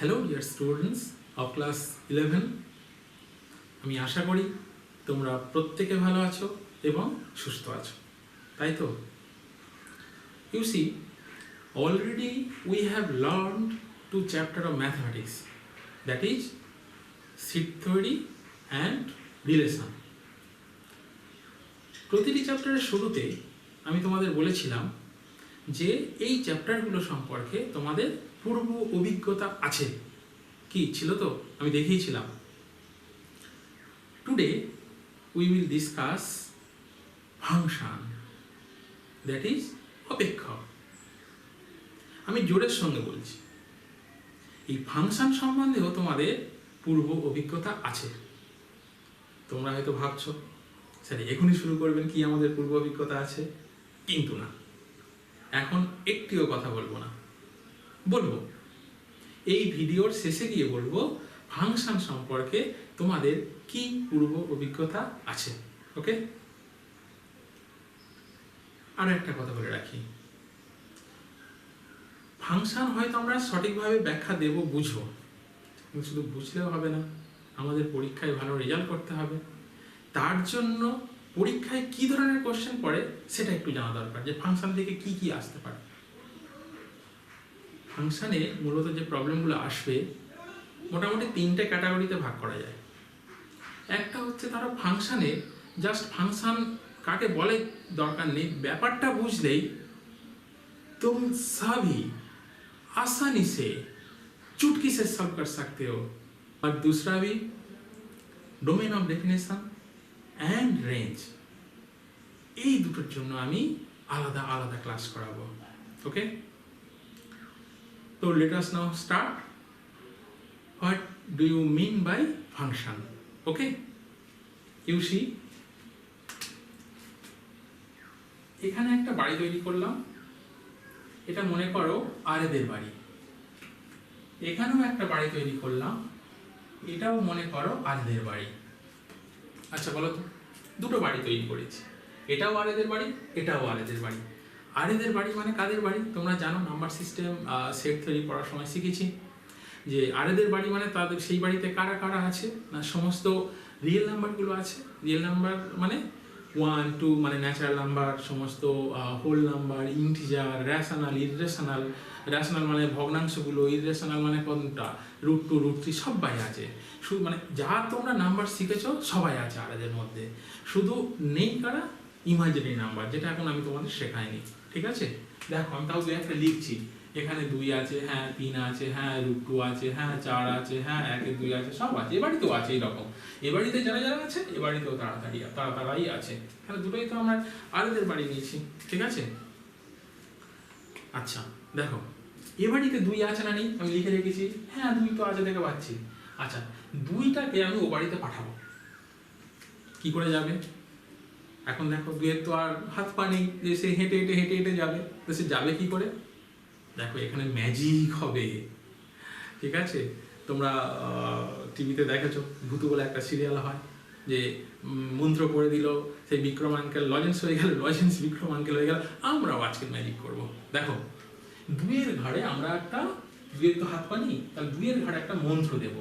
Hello dear students of class 11। আমি আশা করি তোমরা প্রত্যেকে ভালো আছো এবং সুস্থ আছো, তাই তো? You see, already we have learned two chapter of mathematics, that is set theory and relation. প্রতিটি চ্যাপ্টারের শুরুতে আমি তোমাদের বলেছিলাম যে এই চ্যাপ্টারগুলো সম্পর্কে তোমাদের পূর্ব অভিজ্ঞতা আছে। কি ছিল তো? আমি দেখিয়েছিলাম। Today we will discuss function, that is অপেক্ষক। আমি জোরের সঙ্গে বলছি, এই ফাংশন সম্বন্ধেও তোমাদের পূর্ব অভিজ্ঞতা আছে। তোমরা হয়তো ভাবছো স্যার এখনই শুরু করবেন কি আমাদের পূর্ব অভিজ্ঞতা আছে, কিন্তু না, এখন একটিও কথা বলবো না। বলবো এই ভিডিওর শেষে গিয়ে বলবো ফাংশন সম্পর্কে তোমাদের কি পূর্ব অভিজ্ঞতা আছে। ওকে, আরো একটা কথা বলে রাখি, ফাংশন হয়তো আমরা সঠিকভাবে ব্যাখ্যা দেব, বুঝো, কিন্তু শুধু বুঝলেও হবে না, আমাদের পরীক্ষায় ভালো রেজাল্ট করতে হবে। তার জন্য পরীক্ষায় কি ধরনের কোশ্চেন পড়ে সেটা একটু জানা দরকার, যে ফাংশন থেকে কি কি আসতে পারে। ফাংশনে মূলত যে প্রবলেমগুলো আসবে মোটামুটি তিনটে ক্যাটাগরিতে ভাগ করা যায়। একটা হচ্ছে ধরো ফাংশনে জাস্ট ফাংশন কাকে বলে দরকার নেই, ব্যাপারটা বুঝলেই तुम सभी आसानी से चुटकी से सॉल्व कर सकते हो। और दूसरा भी domain of definition and range, এই দুটোর জন্য আমি আলাদা আলাদা ক্লাস করাবো। ওকে, তো let us now start. What do you mean by function? Okay, you see, এখানে একটা বাড়ি তৈরি করলাম, এটা মনে করো আরেদের বাড়ি। এখানেও একটা বাড়ি তৈরি করলাম, এটাও মনে করো আরেদের বাড়ি। আচ্ছা বলো তো, দুটো বাড়ি তৈরি করেছি, এটাও আরেদের বাড়ি, এটাও আরেদের বাড়ি। আরেদের বাড়ি মানে কাদের বাড়ি? তোমরা জানো, নাম্বার সিস্টেম সেট থিওরি পড়ার সময় শিখেছি যে আরেদের বাড়ি মানে তাদের সেই বাড়িতে কারা কারা আছে না, সমস্ত রিয়েল নাম্বারগুলো আছে। রিয়েল নাম্বার মানে 1, 2 মানে ন্যাচারাল নাম্বার, সমস্ত whole number, integer, rational, irrational. Rational মানে ভগ্নাংশগুলো, ইররেশনাল মানে কোনটা, √2, √3 সবাই আছে। শুধু মানে যা তোমরা নাম্বার শিখেছো সবাই আছে আরেদের মধ্যে, শুধু নেই কারা, ইমাজিনারি নাম্বার, যেটা এখন আমি তোমাদের শেখাইনি। ঠিক আছে, দেখো আমি তাও 2 একটা লিখছি। এখানে 2 আছে, হ্যাঁ 3 আছে, হ্যাঁ √2 আছে, হ্যাঁ 4 আছে, হ্যাঁ 1 2 আছে, সব আছে। এ বাড়িতেও আছে এইরকম, এ বাড়িতে যারা যারা আছে এ বাড়িতেও তাড়াতাড়ি আছে। এখানে দুটোই তো আমরা আরেদের বাড়ি নিয়েছি। ঠিক আছে, আচ্ছা দেখো এ বাড়িতে 2 আছে না নেই, আমি লিখে রেখেছি, হ্যাঁ 2 তো আছে দেখে পাচ্ছি। আচ্ছা 2টাকে আমি ও বাড়িতে পাঠাবো, কি করে যাবে? এখন দেখো 2 তো আর হাত পা নেই যে সে হেঁটে হেঁটে হেঁটে হেঁটে যাবে, তো সে যাবে কি করে? দেখো এখানে ম্যাজিক হবে। ঠিক আছে, তোমরা টিভিতে দেখেছো, ভূতু বলে একটা সিরিয়াল হয়, যে মন্ত্র পড়ে দিল, সেই বিক্রম আঙ্কেল লজেন্স হয়ে গেল, লজেন্স বিক্রম আঙ্কেল হয়ে গেল। আমরাও আজকে ম্যাজিক করব। দেখো 2 ঘাড়ে আমরা একটা, 2 তো হাত পা নেই, তাহলে 2 ঘাড়ে একটা মন্ত্র দেব,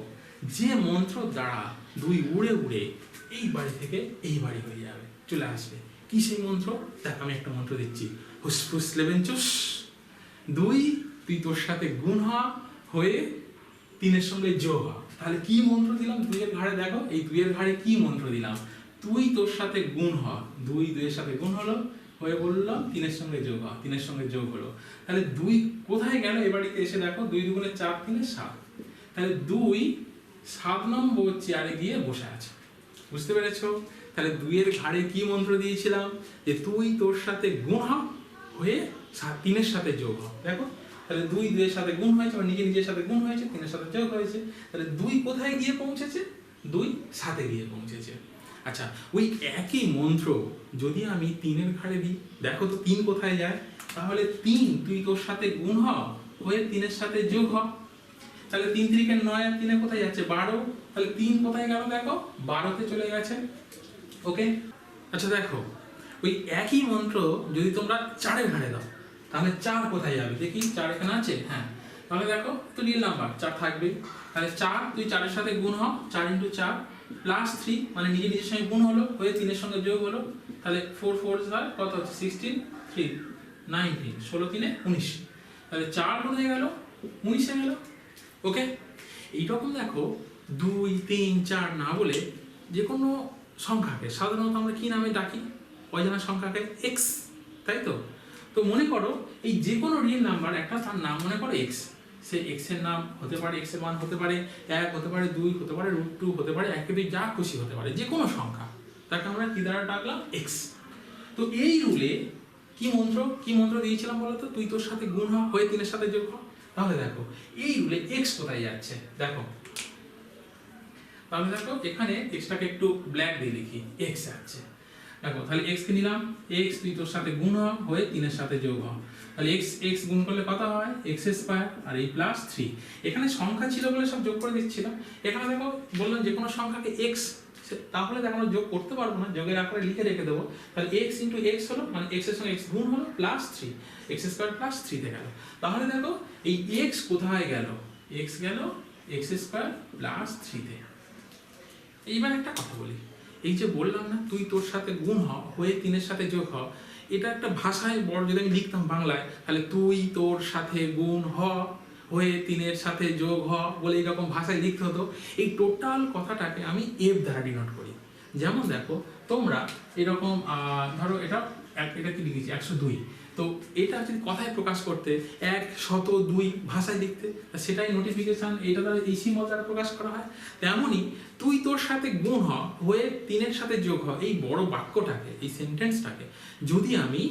যে মন্ত্র দ্বারা 2 উড়ে উড়ে এই বাড়ি থেকে এই বাড়ি হয়ে যাবে, চলে আসবে। কি সেই মন্ত্র? দেখ আমি একটা মন্ত্র দিচ্ছি, হুসফুস লেবেনচুস। 2 তুই তোর সাথে গুণ হয়ে 3 সঙ্গে যোগ হ। তাহলে কি মন্ত্র দিলাম 2 ঘাড়ে? দেখো এই 2 ঘাড়ে কি মন্ত্র দিলাম, তুই তোর সাথে গুণ হ। 2 2 সাথে গুণ হলো, হয়ে বললাম 3 সঙ্গে যোগ হ, 3 সঙ্গে যোগ হলো। তাহলে 2 কোথায় গেল? এ বাড়িতে এসে দেখো 2 2 4 3 7। তাহলে 2 7 নম্বর চেয়ারে গিয়ে বসে আছে। বুঝতে পেরেছো? তাহলে 2 ঘাড়ে কি মন্ত্র দিয়েছিলাম, যে তুই তোর সাথে গুণ হয়ে 3 সাথে যোগ হ। দেখো তাহলে 2 2 সাথে গুণ হয়েছে, আর নিজের সাথে গুণ হয়েছে, 3 সাথে যোগ হয়েছে। তাহলে 2 কোথায় গিয়ে পৌঁছেছে? 2 7 গিয়ে পৌঁছেছে। আচ্ছা ওই একই মন্ত্র যদি আমি 3 ঘাড়ে দিই, দেখো তো 3 কোথায় যায়? তাহলে 3 তুই তোর সাথে গুণ হয়ে 3 সাথে যোগ হ। তাহলে 3 3 9 আর 3 কোথায় যাচ্ছে? 12। তাহলে 3 কোথায় গেল? দেখো 12তে চলে গেছে। ওকে, আচ্ছা দেখো ওই একই মন্ত্র যদি তোমরা 4 ঘাড়ে দাও, তাহলে 4 কোথায় যাবে? দেখি 4 এখানে আছে, হ্যাঁ তাহলে দেখো তো রিয়েল নাম্বার 4 থাকবে, তাহলে 4 তুই 4 এর সাথে গুণ হ, 4 × 4 প্লাস 3 মানে নিজের সঙ্গে গুণ হলো, হয়ে 3 এর সঙ্গে যোগ হলো, তাহলে 4 4 হয় কত হচ্ছে 16 3 19 16 3 19, তাহলে 4 হয়ে গেল 19 হয়ে গেল। ওকে, এইরকম দেখো 2 3 4 না বলে যে কোনো সংখ্যাকে সাধারণত আমরা কি নামে ডাকি? অজানা সংখ্যাকে এক্স, তাই তো? তো মনে করো এই যে কোনো রিয়েল নাম্বার একটা, তার নাম মনে করো এক্স, সে এক্স এর নাম হতে পারে, এক্স এর মান হতে পারে 1 হতে পারে 2 হতে পারে √2 হতে পারে 1 যা খুশি হতে পারে, যে কোনো সংখ্যা, তাকে আমরা কি দ্বারা ডাকলাম? এক্স। তো এই রুলে কি মন্ত্র দিয়েছিলাম বলতো? তুই তোর সাথে গুণ হ, হয়ে 3 এর সাথে যোগ হ। তাহলে দেখো এই রুলে এক্স কোথায় যাচ্ছে দেখো, তাহলে দেখো এখানে এক্সটাকে একটু ব্ল্যাক দিয়ে লিখি, এক্স যাচ্ছে দেখো, তাহলে এক্স কে নিলাম, এক্স তুই তোর সাথে গুণ হ, হয়ে 3 এর সাথে যোগ হ, তাহলে এক্স গুণ করলে কত হয়? x² আর এই প্লাস 3, এখানে সংখ্যা ছিল বলে সব যোগ করে দিচ্ছিলাম। এখানে দেখো বললাম যে কোনো সংখ্যাকে এক্স, তাহলে দেখো আমরা যোগ করতে পারবো না, যোগের আকারে লিখে রেখে দেবো, তাহলে x × x হলো মানে x এর সঙ্গে x গুণ হলো প্লাস 3, x² প্লাস 3 তে গেল। তাহলে দেখো এই x কোথায় গেল? x গেল x² প্লাস 3 তে। এইবার একটা কথা বলি, এই যে বললাম না তুই তোর সাথে গুণ হ, হয়ে 3 এর সাথে যোগ হ, এটা একটা ভাষায় বড়, যদি আমি লিখতাম বাংলায়, তাহলে তুই তোর সাথে গুণ হ, হয়ে 3 এর সাথে যোগ হ বলে এইরকম ভাষায় লিখতে হতো। এই টোটাল কথাটাকে আমি এফ দ্বারা ডিনোট করি। যেমন দেখো তোমরা এরকম ধরো এটা কি লিখেছি 102, তো এটা যদি কথায় প্রকাশ করতে 102 ভাষায় লিখতে, সেটাই নোটিফিকেশন এটা দ্বারা এই সিম্বল দ্বারা প্রকাশ করা হয়। তেমনই তুই তোর সাথে গুণ হ, হয়ে 3 এর সাথে যোগ হ, এই বড় বাক্যটাকে, এই সেন্টেন্সটাকে যদি আমি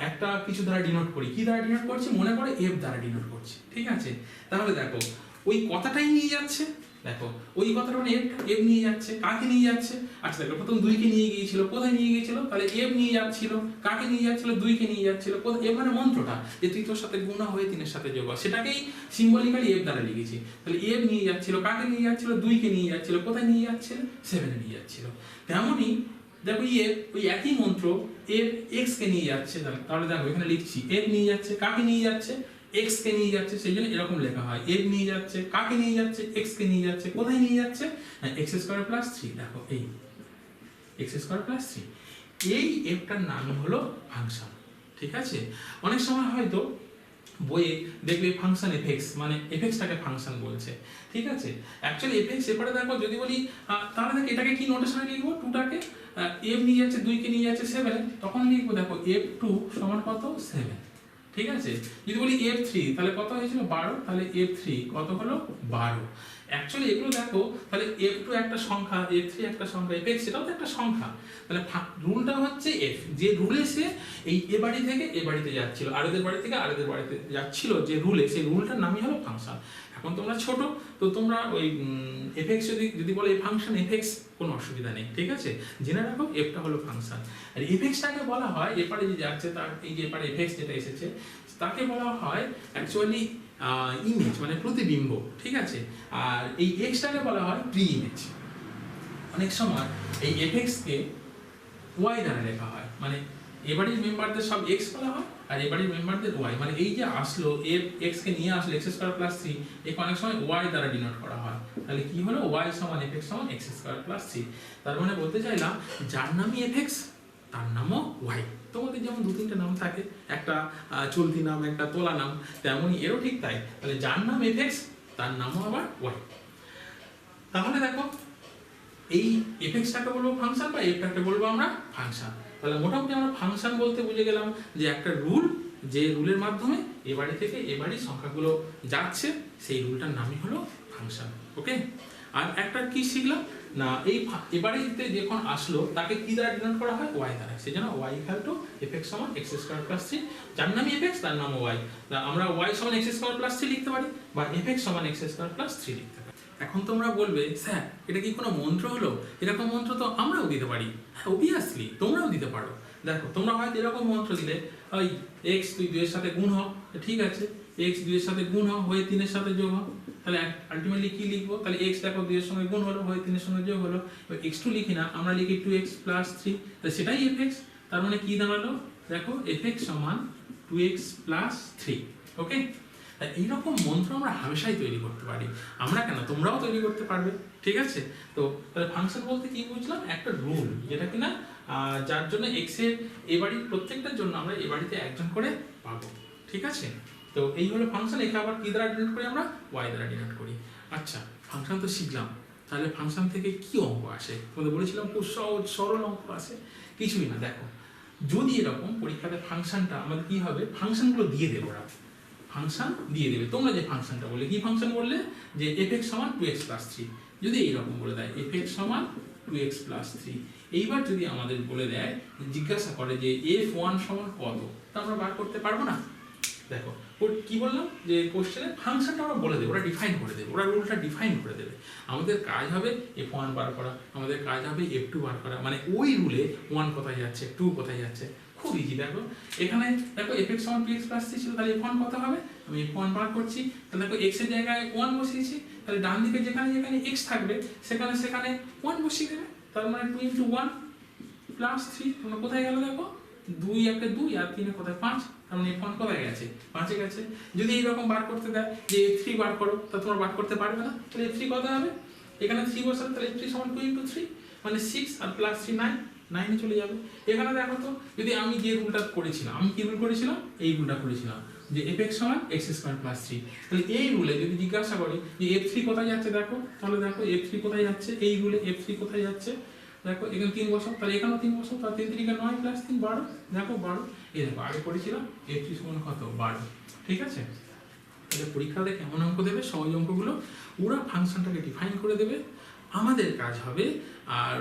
একটা কিছু দ্বারা ডিনোট করি, কি দ্বারা ডিনোট করছি? মনে করে এফ দ্বারা ডিনোট করছি, ঠিক আছে? তাহলে দেখো ওই কথাটাই নিয়ে যাচ্ছে, দেখো ওই কথাটা মানে এফ নিয়ে যাচ্ছে, কাকে নিয়ে যাচ্ছে? আচ্ছা দেখো প্রথম 2 কে নিয়ে গিয়েছিল, কোথায় নিয়ে গিয়েছিল? তাহলে এফ নিয়ে যাচ্ছিল, কাকে নিয়ে যাচ্ছিল? 2 কে নিয়ে যাচ্ছিল, এফ মানে মন্ত্রটা, যে তুই তোর সাথে গুণ হয়ে 3 এর সাথে যোগ, সেটাকেই সিম্বলিক্যালি এফ দ্বারা লিখেছি। তাহলে এফ নিয়ে যাচ্ছিল, কাকে নিয়ে যাচ্ছিল? 2 কে নিয়ে যাচ্ছিল, কোথায় নিয়ে যাচ্ছিল? 7 এ নিয়ে যাচ্ছিল। তেমনই দেখো ওই একই মন্ত্র এফ এক্স কে নিয়ে যাচ্ছে, তাহলে দেখো এখানে লিখছি এফ নিয়ে যাচ্ছে, কাকে নিয়ে যাচ্ছে? এক্স কে নিয়ে যাচ্ছে, সেই জন্য এরকম লেখা হয় এফ নিয়ে যাচ্ছে, কাকে নিয়ে যাচ্ছে? এক্স কে নিয়ে যাচ্ছে, কোথায় নিয়ে যাচ্ছে? x² প্লাস 3, দেখো এই x² প্লাস 3, এই এফটার নামই হলো ফাংশন, ঠিক আছে? অনেক সময় হয়তো বইয়ে দেখবে ফাংশন এফএক্স, মানে এফএক্সটাকে ফাংশন বলছে, ঠিক আছে? অ্যাকচুয়ালি এফএক্স এরপরে দেখো যদি বলি তাহলে দেখো এটাকে কি নোটেশনে লিখবো? 2টাকে এফ নিয়ে যাচ্ছে, 2 কে নিয়ে যাচ্ছে 7, তখন লিখবো দেখো f2 সমান কত? 7, ঠিক আছে? যদি বলি f3 তাহলে কত হয়েছিল? 12, তাহলে f3 কত হলো? 12। অ্যাকচুয়ালি এগুলো দেখো, তাহলে f2 একটা সংখ্যা, f3 একটা সংখ্যা, fx সেটাও তো একটা সংখ্যা, তাহলে রুলটা হচ্ছে f, যে রুলে সে এই এ বাড়ি থেকে এ বাড়িতে যাচ্ছিল, আরেদের বাড়ি থেকে আরেদের বাড়িতে যাচ্ছিল, যে রুলে, সেই রুলটার নামই হলো ফাংশন। এখন তোমরা ছোট, তো তোমরা ওই fx যদি বলে ফাংশন fx, কোনো অসুবিধা নেই, ঠিক আছে? জেনে রাখো এফটা হলো ফাংশন। আর fxটাকে বলা হয়, এপারে যে যাচ্ছে তার, এই যে এপারে fx যেটা এসেছে তাকে বলা হয় অ্যাকচুয়ালি ইমেজ, মানে প্রতিবিম্ব, ঠিক আছে? আর এই এক্সটাকে বলা হয় প্রি ইমেজ। অনেক সময় এই fx কে y দ্বারা লেখা হয়, মানে এবারের মেম্বারদের সব x বলা হয় আর এবারের মেম্বারদের y, মানে এই যে আসলো x কে নিয়ে আসলো x² প্লাস 3, একে অনেক সময় y দ্বারা ডিনোট করা হয়। তাহলে কি হলো? y সমান fx সমান x² প্লাস 3। তার মানে বলতে চাইলাম যার নামই fx তার নামও y। তোমাদের যেমন 2-3টে নাম থাকে, একটা চলতি নাম, একটা তোলা নাম, তেমনই এরও ঠিক তাই। তাহলে যার নাম fx তার নামও আবার y। তাহলে দেখো এই fxটাকে বলবো ফাংশন, বা এফটাকে বলবো আমরা ফাংশন। তাহলে মোটামুটি আমরা ফাংশন বলতে বুঝে গেলাম যে একটা রুল, যে রুলের মাধ্যমে এ বাড়ি থেকে এ বাড়ির সংখ্যাগুলো যাচ্ছে, সেই রুলটার নামই হলো ফাংশন। ওকে, আর একটা কি শিখলাম না, এই এবারেতে যখন আসলো তাকে কি দ্বারা ডিনোট করা হয়? y দ্বারা। সেজন্য y = fx সমান x² প্লাস 3, যার নামই fx তার নামও y। আমরা y সমান x² প্লাস 3 লিখতে পারি, বা fx সমান x² প্লাস 3 লিখতে পারি। এখন তোমরা বলবে স্যার এটা কি কোনো মন্ত্র হলো? এরকম মন্ত্র তো আমরাও দিতে পারি। হ্যাঁ, অবভিয়াসলি তোমরাও দিতে পারো। দেখো তোমরা হয়তো এরকম মন্ত্র দিলে, ওই x তুই 2 এর সাথে গুণ হ, ঠিক আছে, x 2 এর সাথে গুণ হ, হয়ে 3 এর সাথে যোগ হ, তাহলে আলটিমেটলি কি লিখবো? তাহলে x দেখো 2 এর সঙ্গে গুণ হলো, হয়ে 3 এর সঙ্গে যোগ হলো, x2 লিখি না, আমরা লিখি 2x প্লাস 3, তাহলে সেটাই fx। তার মানে কি দাঁড়ালো? দেখো fx সমান 2x প্লাস 3। ওকে, তাই এইরকম মন্ত্র আমরা হামেশাই তৈরি করতে পারি। আমরা কেন, তোমরাও তৈরি করতে পারবে। ঠিক আছে, তো তাহলে ফাংশন বলতে কি বুঝলাম, একটা রুল যেটা কিনা যার জন্য এক্স এর এ বাড়ির প্রত্যেকটার জন্য আমরা এ বাড়িতে একজন করে পাবো। ঠিক আছে, তো এই হলো ফাংশন। একে আবার কি দ্বারা ডিনোট করি আমরা, ওয়াই দ্বারা ডিনোট করি। আচ্ছা, ফাংশন তো শিখলাম, তাহলে ফাংশন থেকে কি অঙ্ক আসে? তোমাদের বলেছিলাম খুব সহজ সরল অঙ্ক আসে। কিছুই না, দেখো যদি এরকম পরীক্ষাতে ফাংশনটা আমাদের কি হবে, ফাংশনগুলো দিয়ে দেবো ওরা, ফাংশন দিয়ে দেবে। তোমরা যে ফাংশনটা বললে, কি ফাংশন বললে, যে এফ সমান 2x + 3, যদি এইরকম বলে দেয় এফ সমান 2x + 3, এইবার যদি আমাদের বলে দেয়, জিজ্ঞাসা করে যে f1 সমান কত, তা আমরা বার করতে পারবো না। দেখো কি বললাম, যে কোশ্চেনে ফাংশনটা আমরা বলে দেবো, ওরা ডিফাইন করে দেবে, ওরা রুলটা ডিফাইন করে দেবে। আমাদের কাজ হবে f1 বার করা, আমাদের কাজ হবে f2 বার করা, মানে ওই রুলে 1 কোথায় যাচ্ছে, 2 কোথায় যাচ্ছে, খুব ইজি। দেখো এখানে দেখো f সমান 2x + 3 ছিল, তাহলে f1 কত হবে, আমি f1 বার করছি। তাহলে দেখো x এর জায়গায় 1 বসিয়েছি, তাহলে ডান দিকে যেখানে যেখানে x থাকবে সেখানে সেখানে 1 বসিয়ে দেবে। তার মানে 2 × 1 + 3, তোমরা কোথায় গেল দেখো, 2 1 2 আর 3 কোথায় 5, তার মানে f1 কোথায় গেছে, 5 এ গেছে। যদি এইরকম বার করতে দেয় যে f3 বার করো, তা তোমরা বার করতে পারবে না। তাহলে f3 কত হবে, এখানে 3 বসালে তাহলে f3 সমান 2 × 3, মানে 6 আর +3 9, 9 এ চলে যাবে। এখানে দেখো তো, যদি আমি যে রুলটা করেছিলাম, আমি কি রুল করেছিলাম, এই রুলটা করেছিলাম যে f সমান x² + 3, তাহলে এই রুলে যদি জিজ্ঞাসা করে যে f3 কোথায় যাচ্ছে, দেখো তাহলে দেখো f3 কোথায় যাচ্ছে, এই রুলে f3 কোথায় যাচ্ছে, দেখো এখানে 3 বসাও, তাহলে এখানেও 3 বসাও, তাহলে 3 3 9 + 3 12, দেখো 12। এই দেখো আগে করেছিলাম f3 সমান কত, 12। ঠিক আছে, তাহলে পরীক্ষাতে কেমন অঙ্ক দেবে, সহজ অঙ্কগুলো ওরা ফাংশনটাকে ডিফাইন করে দেবে, আমাদের কাজ হবে আর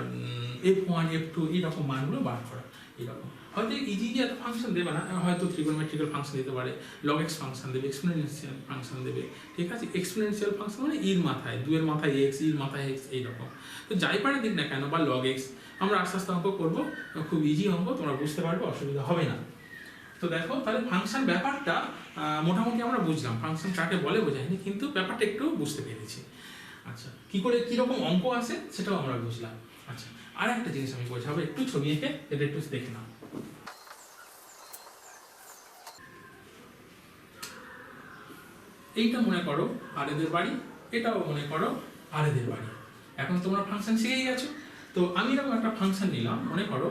f1 f2 এইরকম মানগুলো বার করা। এরকম হয়তো ইজি এত ফাংশন দেবে না, হয়তো ট্রিগোনোমেট্রিক্যাল ফাংশন দিতে পারে, log x ফাংশন দেবে, এক্সপোনেনশিয়াল ফাংশন দেবে। ঠিক আছে, এক্সপোনেনশিয়াল ফাংশন মানে এর মাথায় 2 এর মাথায় x, এর মাথায় x, এইরকম। তো যাই পারে দিক না কেন, বা log x, আমরা আস্তে আস্তে অঙ্ক করবো, খুব ইজি অঙ্ক, তোমরা বুঝতে পারবে, অসুবিধা হবে না। তো দেখো তাহলে ফাংশন ব্যাপারটা মোটামুটি আমরা বুঝলাম, ফাংশন কাকে বলে বোঝায়নি, কিন্তু ব্যাপারটা একটু বুঝতে পেরেছি। আচ্ছা, কি করে কিরকম অঙ্ক আসে সেটাও আমরা বুঝলাম। আচ্ছা, আর একটা জিনিস আমি বোঝাবো, একটু ছবি এঁকে এটা একটু দেখে নাও। এইটা মনে করো আরেদের বাড়ি, এটাও মনে করো আরেদের বাড়ি। এখন তোমরা ফাংশন শিখেই গেছো, তো আমি এরকম একটা ফাংশন নিলাম, মনে করো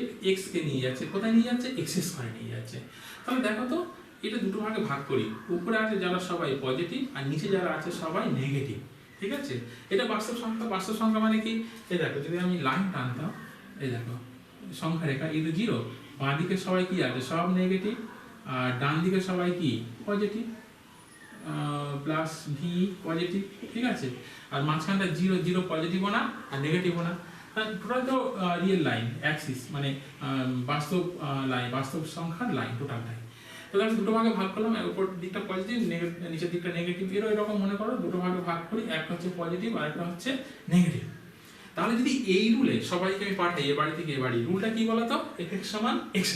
f(x) কে নিয়ে যাচ্ছে, কোথায় নিয়ে যাচ্ছে, x² নিয়ে যাচ্ছে। তাহলে দেখো তো, এটা দুটো ভাগে ভাগ করি, উপরে আছে যারা সবাই পজিটিভ আর নিচে যারা আছে সবাই নেগেটিভ। ঠিক আছে, এটা বাস্তব সংখ্যা, বাস্তব সংখ্যা মানে কি, এই দেখো যদি আমি লাইন টানতাম, এই দেখো সংখ্যা রেখা, এই 0, বাঁ দিকে সবাই কি আছে, সব নেগেটিভ, আর ডান দিকে সবাই কি পজিটিভ, প্লাস ভি পজিটিভ। ঠিক আছে, আর মাঝখানটা 0 0 পজিটিভও না আর নেগেটিভও না, টোটাল তো রিয়েল লাইন অ্যাক্সিস, মানে বাস্তব লাইন, বাস্তব সংখ্যার লাইন টোটালটাই। তাহলে আমি দুটো ভাগে ভাগ করলাম, উপর দিকটা পজিটিভ, নিচের দিকটা নেগেটিভ, এরকম মনে করো দুটো ভাগে ভাগ করি, একটা হচ্ছে পজিটিভ আর একটা হচ্ছে নেগেটিভ। তাহলে যদি এই রুলে সবাইকে আমি পাঠাই এ বাড়ি থেকে এ বাড়ি, রুলটা কি বলতো, f(x) সমান x²,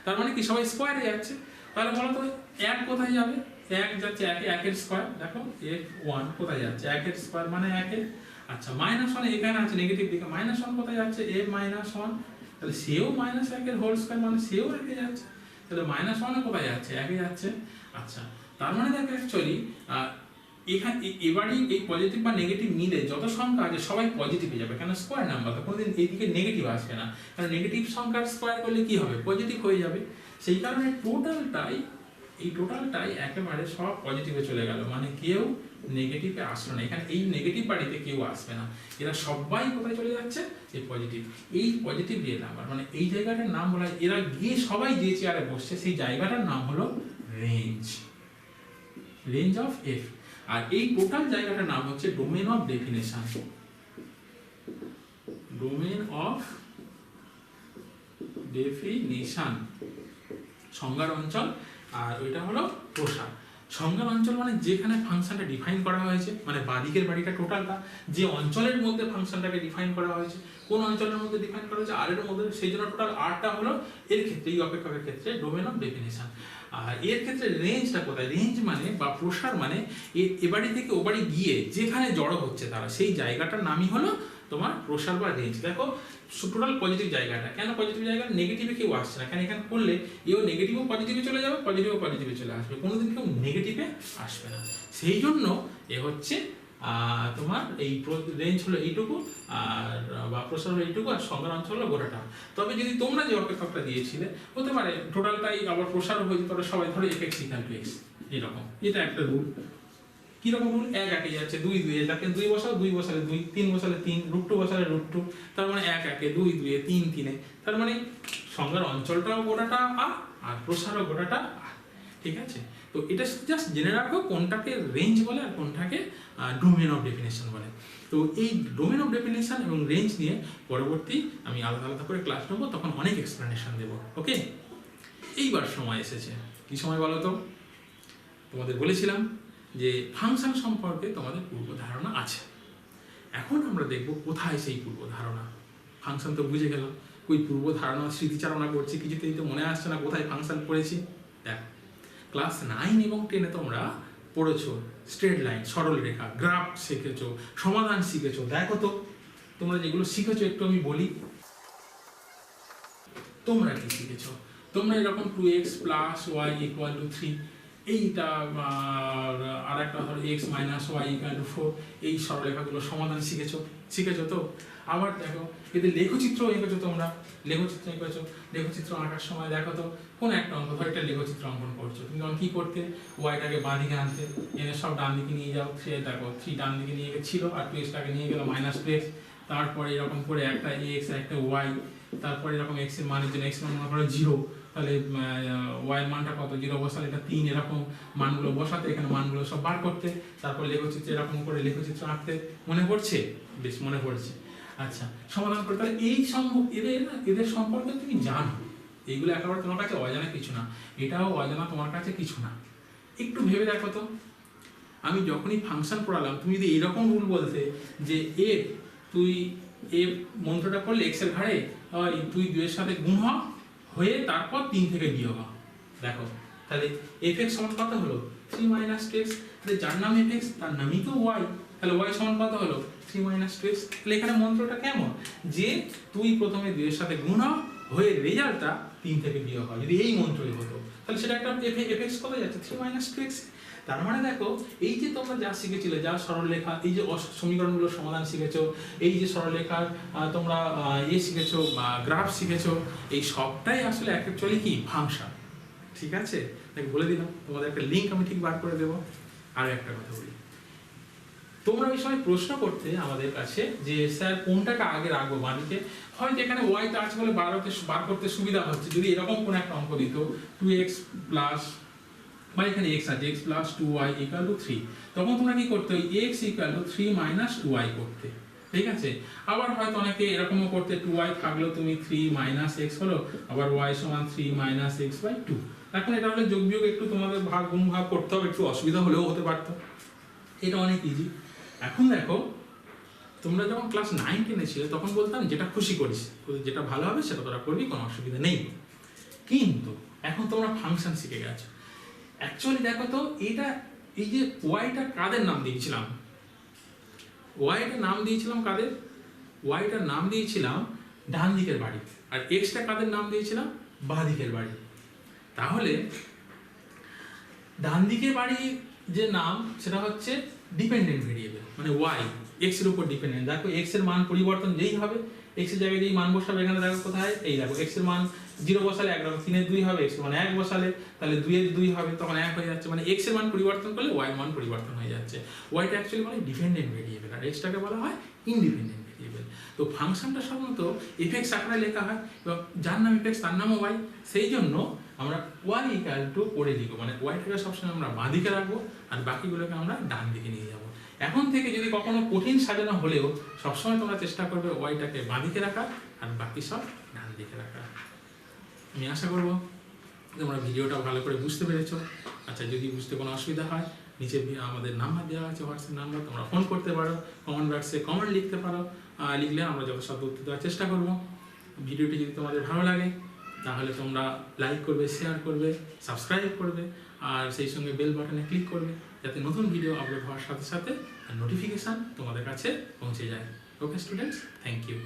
তার মানে কি সবাই স্কোয়ারে যাচ্ছে। তাহলে বলতো 1 কোথায় যাবে, 1 যাচ্ছে 1 এর স্কোয়ার, দেখো f1 কোথায় যাচ্ছে, 1 এর স্কোয়ার মানে 1 এর। আচ্ছা, -1 এখানে আছে নেগেটিভ দিকে, -1 কোথায় যাচ্ছে, f-1, তাহলে সেও -1 এর হোল স্কোয়ার মানে সেও 1 এ যাচ্ছে, তাহলে -1 কোথায় যাচ্ছে, 1 এ যাচ্ছে। আচ্ছা, তার মানে দেখো অ্যাকচুয়ালি এখানে এবারই এই পজিটিভ বা নেগেটিভ মিলে যত সংখ্যা আছে সবাই পজিটিভে যাবে, কেন স্কোয়ার নাম্বার, তো কোনোদিন এইদিকে নেগেটিভ আসবে না, কারণ নেগেটিভ সংখ্যার স্কোয়ার করলে কি হবে, পজিটিভ হয়ে যাবে। সেই কারণে টোটালটাই একেবারে সব পজিটিভে চলে গেল, মানে কেউ নেগেটিভে আসলো না, এখানে এই নেগেটিভ বাড়িতে কেউ আসবে না, এরা সবাই কোথায় চলে যাচ্ছে, এই পজিটিভ। এই পজিটিভ রিয়েল নাম্বার, মানে এই জায়গাটার নাম বলা হয়, এরা গিয়ে সবাই যে চেয়ারে বসছে সেই জায়গাটার নাম হলো রেঞ্জ অফ এফ। আর এই টোটাল জায়গাটার নাম হচ্ছে domain of definition, domain of definition, সংজ্ঞার অঞ্চল, আর ওইটা হলো প্রসার। সংজ্ঞার অঞ্চল মানে যেখানে ফাংশনটা ডিফাইন করা হয়েছে, মানে বাদিকের বাড়িটা টোটালটা যে অঞ্চলের মধ্যে ফাংশনটাকে ডিফাইন করা হয়েছে, কোন অঞ্চলের মধ্যে ডিফাইন করা হয়েছে, আর এর মধ্যে, সেই জন্য টোটাল আরটা হলো এর ক্ষেত্রে, এই অপেক্ষকের ক্ষেত্রে ডোমেন অফ ডেফিনেশন। আর এর ক্ষেত্রে রেঞ্জটা কোথায়, রেঞ্জ মানে বা প্রসার মানে এ বাড়ি থেকে ও বাড়ি গিয়ে যেখানে জড়ো হচ্ছে তারা, সেই জায়গাটার নামই হলো তোমার প্রসার বা রেঞ্জ। দেখো টোটাল পজিটিভ জায়গাটা, কেন পজিটিভ জায়গা, নেগেটিভে কেউ আসছে না, কেন এখানে করলে এও নেগেটিভও পজিটিভে চলে যাবে, পজিটিভও পজিটিভে চলে আসবে, কোনোদিন কেউ নেগেটিভে আসবে না। সেই জন্য এ হচ্ছে তোমার এই রেঞ্জ হলো এইটুকু, আর বা প্রসার হলো এইটুকু, আর সংজ্ঞার অঞ্চল হলো গোটাটা। তবে যদি তোমরা যে অপেক্ষকটা দিয়েছিলে হতে পারে টোটালটাই আবার প্রসারও হয়ে যেতে পারে, সবাই ধরো এফ ইকাল টু এক্স এরকম, এটা একটা রুল। কিরকম রুল, এক একে যাচ্ছে, দুই দুইয়ে যাকে দুই বসাও, দুই বসালে দুই, তিন বসালে তিন, √2 বসালে √2, তার মানে এক একে, দুই দুইয়ে, তিন তিনে, তার মানে সংজ্ঞার অঞ্চলটাও গোটাটা আর প্রসারও গোটাটা ঠিক আছে। তো এটা জাস্ট জেনে রাখো কোনটাকে রেঞ্জ বলে আর কোনটাকে ডোমেন অফ ডেফিনেশন বলে। তো এই ডোমেন অফ ডেফিনেশন এবং রেঞ্জ নিয়ে পরবর্তী আমি আলাদা আলাদা করে ক্লাস নেবো, তখন অনেক এক্সপ্লেনেশন দেবো। ওকে, এইবার সময় এসেছে, কি সময় বলো তো? তোমাদের বলেছিলাম যে ফাংশন সম্পর্কে তোমাদের পূর্ব ধারণা আছে। এখন আমরা দেখব কোথায় সেই পূর্ব ধারণা। ফাংশন তো বুঝে গেলাম, ওই পূর্ব ধারণা স্মৃতিচারণা করছি, কিছুতেই তো মনে আসছে না কোথায় ফাংশন পড়েছি। দেখ, ক্লাস 9 এবং 10-এ তোমরা পড়েছো স্ট্রেট লাইন, সরল রেখা, গ্রাফ শিখেছো, সমাধান শিখেছো। দেখো তো তোমরা যেগুলো শিখেছো একটু আমি বলি। তোমরা কি শিখেছো? তোমরা এরকম 2x + y = 3, এইটা আর একটা ধরো x - y = 4, এই সরলরেখাগুলো সমাধান শিখেছো তো? আবার দেখো এদের লেখচিত্র এঁকেছো তোমরা, লেখচিত্র আঁকার সময় দেখো তো কোন একটা অঙ্ক, ধরো একটা লেখচিত্র অঙ্কন করছো, তুমি তখন কি করতে, ওয়াইটাকে বাঁ দিকে আনতে, এনে সব ডান দিকে নিয়ে যাও, দেখো 3 ডান দিকে নিয়ে গেছিল আর 2xটাকে নিয়ে গেল -2x, তারপরে এরকম করে একটা x একটা y, তারপরে এরকম x এর মানের জন্য x মান মনে করো 0, তাহলে y এর মানটা কত, 0 বসালে এটা 3, এরকম মানগুলো বসাতে, এখানে মানগুলো সব বার করতে, তারপর লেখচিত্র এরকম করে লেখচিত্র আঁকতে। মনে পড়ছে? বেশ মনে পড়ছে। আচ্ছা, সমাধান করে, তাহলে এই এদের সম্পর্কে তুমি জানো, এইগুলো একেবারে তোমার কাছে অজানা কিছু না, এটাও অজানা তোমার কাছে কিছু না। একটু ভেবে দেখো তো, আমি যখনই ফাংশন পড়ালাম, তুমি যদি এরকম রুল বলতে যে তুই মন্ত্রটা করলে x এর ঘাড়ে তুই 2 এর সাথে গুণ হয়ে তারপর 3 থেকে বিয়োগ হ, দেখো তাহলে fx সমান কত হলো 3 - 2x, তাহলে যার নাম fx তার নামই তো y, তাহলে y সমান কত হলো 3 - 2x। তাহলে এখানে মন্ত্রটা কেমন, যে তুই প্রথমে 2 এর সাথে গুণ হয়ে রেজাল্টটা 3 থেকে বিয়োগ হয়, যদি এই মন্ত্রই হতো তাহলে সেটা একটা fx কত যাচ্ছে 3 - 2x। তার মানে দেখো এই যে তোমরা যা শিখেছিলে, যা সরলরেখা, এই যে সমীকরণগুলোর সমাধান শিখেছো, এই যে সরলরেখার তোমরা শিখেছো, গ্রাফ শিখেছো, এই সবটাই আসলে অ্যাকচুয়ালি কি ফাংশন। ঠিক আছে, বলে দিলাম, তোমাদের একটা লিঙ্ক আমি ঠিক বার করে দেবো। আর একটা কথা বলি, তোমরা এই সময় প্রশ্ন করতে আমাদের কাছে যে স্যার কোনটাকে আগে রাখবো বাড়িতে, হয়তো এখানে ওয়াইটা আছে বলে বার করতে সুবিধা হচ্ছে, যদি এরকম কোন একটা অঙ্ক দিত 2x প্লাস বা এখানে x আছে x + 2y = 3, তখন তোমরা কি করতে, x = 3 - 2y করতে। ঠিক আছে, আবার হয়তো অনেকে এরকমও করতে, 2y থাকলেও তুমি 3 - x হলো, আবার y সমান 3 - x/2। এখন এটা হলে যোগ বিয়োগ একটু তোমাদের গুণ ভাগ করতে হবে, একটু অসুবিধা হলেও হতে পারতো, এটা অনেক ইজি। এখন দেখো তোমরা যখন ক্লাস 9-10-এ ছিলে তখন বলতাম যেটা খুশি করিস, যেটা ভালো হবে সেটা তোরা করবি, কোনো অসুবিধা নেই। কিন্তু এখন তোমরা ফাংশন শিখে গেছো। অ্যাকচুয়ালি দেখো তো, এটা এই যে ওয়াইটা কাদের নাম দিয়েছিলাম, ওয়াইটার নাম দিয়েছিলাম কাদের, ওয়াইটার নাম দিয়েছিলাম ডান দিকের বাড়ি, আর এক্সটা কাদের নাম দিয়েছিলাম বাঁ দিকের বাড়ি। তাহলে ডান দিকের বাড়ি যে নাম সেটা হচ্ছে ডিপেন্ডেন্ট ভেরিয়েবল, মানে ওয়াই এক্স এর উপর ডিপেন্ডেন্ট। দেখো এক্স এর মান পরিবর্তন যেই হবে, এক্স এর জায়গায় যেই মান বসাবে, এখানে দেখো কোথায়, এই দেখো এক্স এর মান 0 বসালে 1 রকম, 3 এর 2 হবে, এক্স এর মান 1 বসালে তাহলে 2 এর 2 হবে, তখন 1 হয়ে যাচ্ছে, মানে এক্স এর মান পরিবর্তন করলে ওয়াই এর মান পরিবর্তন হয়ে যাচ্ছে। ওয়াইটা অ্যাকচুয়ালি মানে ডিপেন্ডেন্ট ভেরিয়েবল, আর এক্সটাকে বলা হয় ইন্ডিপেন্ডেন্ট ভেরিয়েবল। তো ফাংশনটা সাধারণত এফএক্স আকারে লেখা হয়, এবং যার নাম এফএক্স তার নামও ওয়াই, সেই জন্য আমরা ওয়াই = করে লিখবো, মানে ওয়াইটাকে সবসময় আমরা বাঁ দিকে রাখবো আর বাকিগুলোকে আমরা ডান দিকে নিয়ে যাবো। এখন থেকে যদি কখনো কঠিন সাজানো হলেও সবসময় তোমরা চেষ্টা করবে ওয়াইটাকে বাঁ দিকে রাখা আর বাকি সব ডান দিকে রাখা। আমি আশা করবো তোমরা ভিডিওটা ভালো করে বুঝতে পেরেছো। আচ্ছা, যদি বুঝতে কোনো অসুবিধা হয় নিচে আমাদের নাম্বার দেওয়া আছে, হোয়াটসঅ্যাপ নাম্বার, তোমরা ফোন করতে পারো, কমেন্ট বক্সে কমেন্ট লিখতে পারো, লিখলে আমরা যথাসাধ্য উত্তর দেওয়ার চেষ্টা করবো। ভিডিওটি যদি তোমাদের ভালো লাগে তাহলে তোমরা লাইক করবে, শেয়ার করবে, সাবস্ক্রাইব করবে, আর সেই সঙ্গে বেল বাটনে ক্লিক করবে, যাতে নতুন ভিডিও আপলোড হওয়ার সাথে সাথে নোটিফিকেশান তোমাদের কাছে পৌঁছে যায়। Okay students, thank you.